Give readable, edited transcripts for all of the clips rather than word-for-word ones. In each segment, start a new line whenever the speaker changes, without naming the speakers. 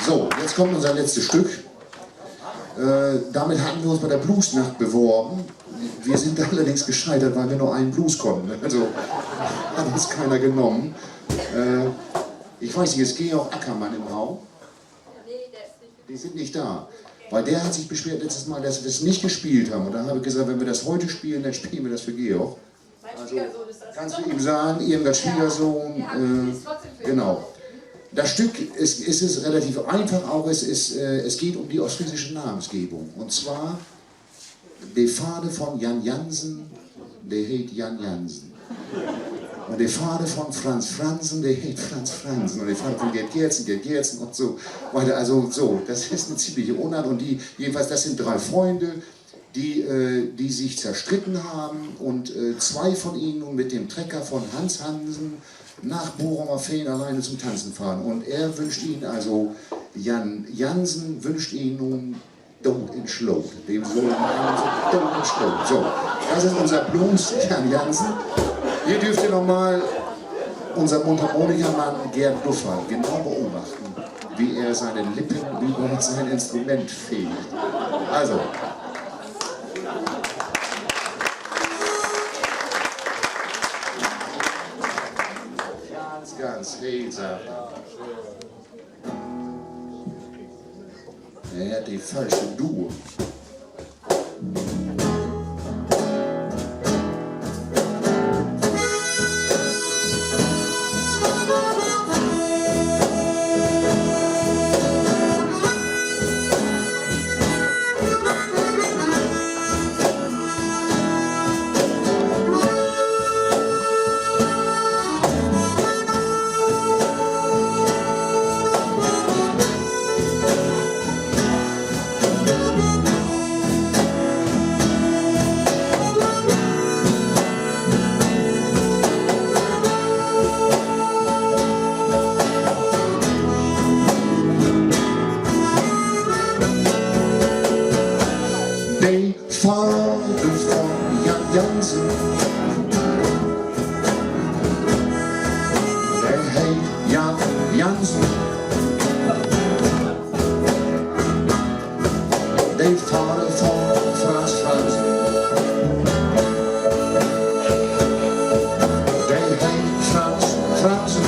So, jetzt kommt unser letztes Stück. Damit hatten wir uns bei der Bluesnacht beworben. Wir sind allerdings gescheitert, weil wir nur einen Blues konnten. Also hat uns keiner genommen. Ich weiß nicht, ist Georg Ackermann im Raum? Die sind nicht da. Weil der hat sich beschwert letztes Mal, dass wir es nicht gespielt haben. Und dann habe ich gesagt, wenn wir das heute spielen, dann spielen wir das für Georg. Also, kannst du ihm sagen, irgendein Schwiegersohn, genau. Das Stück ist relativ einfach, auch es geht um die ostfriesische Namensgebung. Und zwar, der Vater von Jan Jansen, der heißt Jan Jansen. Und der Vater von Franz Franzen, der heißt Franz Franzen. Und der Vater von Gerd Gerzen und so weiter. Also so, das ist eine ziemliche Unart. Und jedenfalls, das sind drei Freunde, die sich zerstritten haben. Und zwei von ihnen nun mit dem Trecker von Hans Hansen nach Bochumer Feen alleine zum Tanzen fahren. Und er wünscht ihnen, also Jan Jansen wünscht ihnen nun Don't in Slow. Dem Sohn Don't in Slow. So, das ist unser Blues, Jan Jansen. Hier dürft ihr nochmal unser Mundharmonikamann Gerd Luffer genau beobachten, wie er seine Lippen über sein Instrument fegt. Also. Ganz heilsam. Er hat die falsche Dur. Vater von Jan Jansen, der heißt Jan Jansen. Der Vater von Franz Franzen, der heißt Franz Franzen.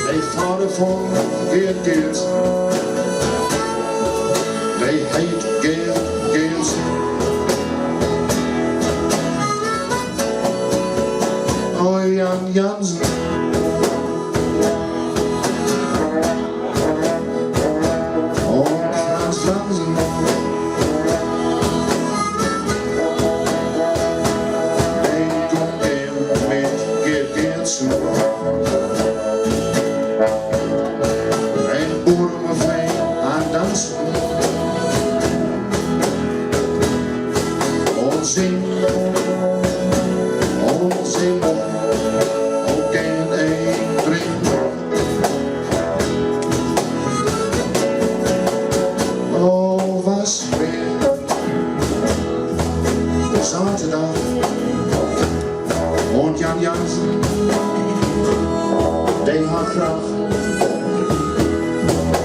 Der Vater von Gerd Gerzen, they hate Gerd Gerzen. Oh, Jan Jansen. Oh, Franz Franzen. They go in mit Gerd Gerzen. Ein Bochumer Feen an Danzen. Sing, oh geen één drink. Oh, was weer Zaterdag. Und Jan Jansen, der hat Kraft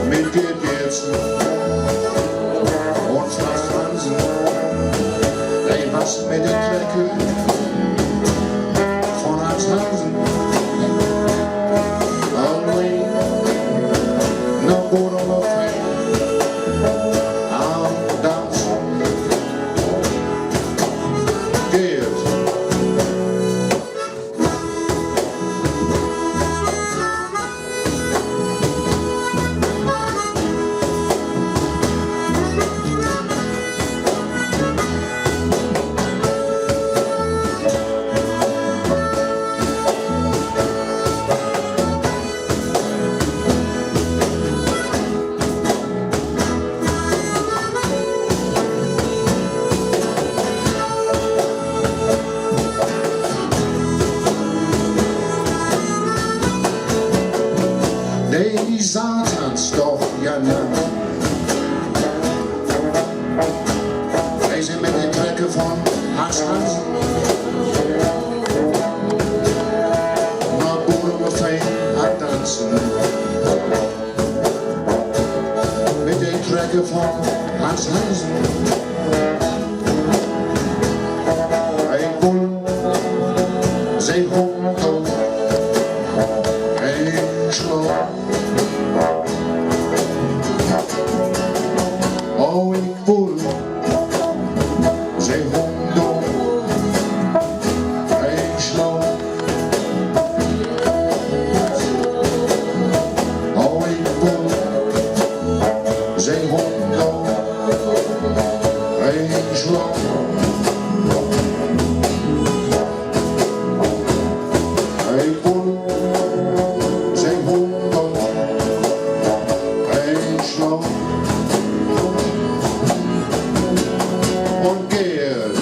mit Gerd Gerzen und Franz Franzen. Was mit der Trecke von Hans Hansen. Only no good on the train. Am Dansen. Gerd. Die Satans doch, Jan Jansen. Wij zijn met de trekken van Hans Hansen. Maar Bochumer Feen Werke von Hans Hansen. Ein Bull, sein Hund, ein Schlag. Oh, ich Bull, sein Hund, ein Schlag. Oh, ich Bull, zijn hond een slag. Hij voelt zijn hond een slag. Und geht.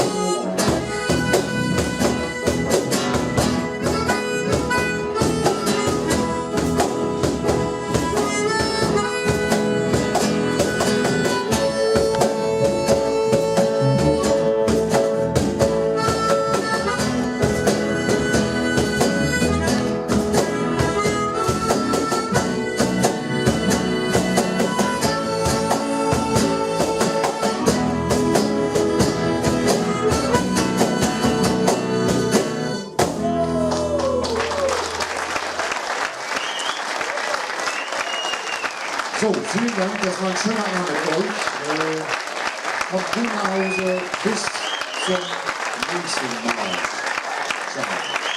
So, vielen Dank, das war ein schöner Abend mit euch. Kommt gut nach Hause, bis zum nächsten Mal. Ciao.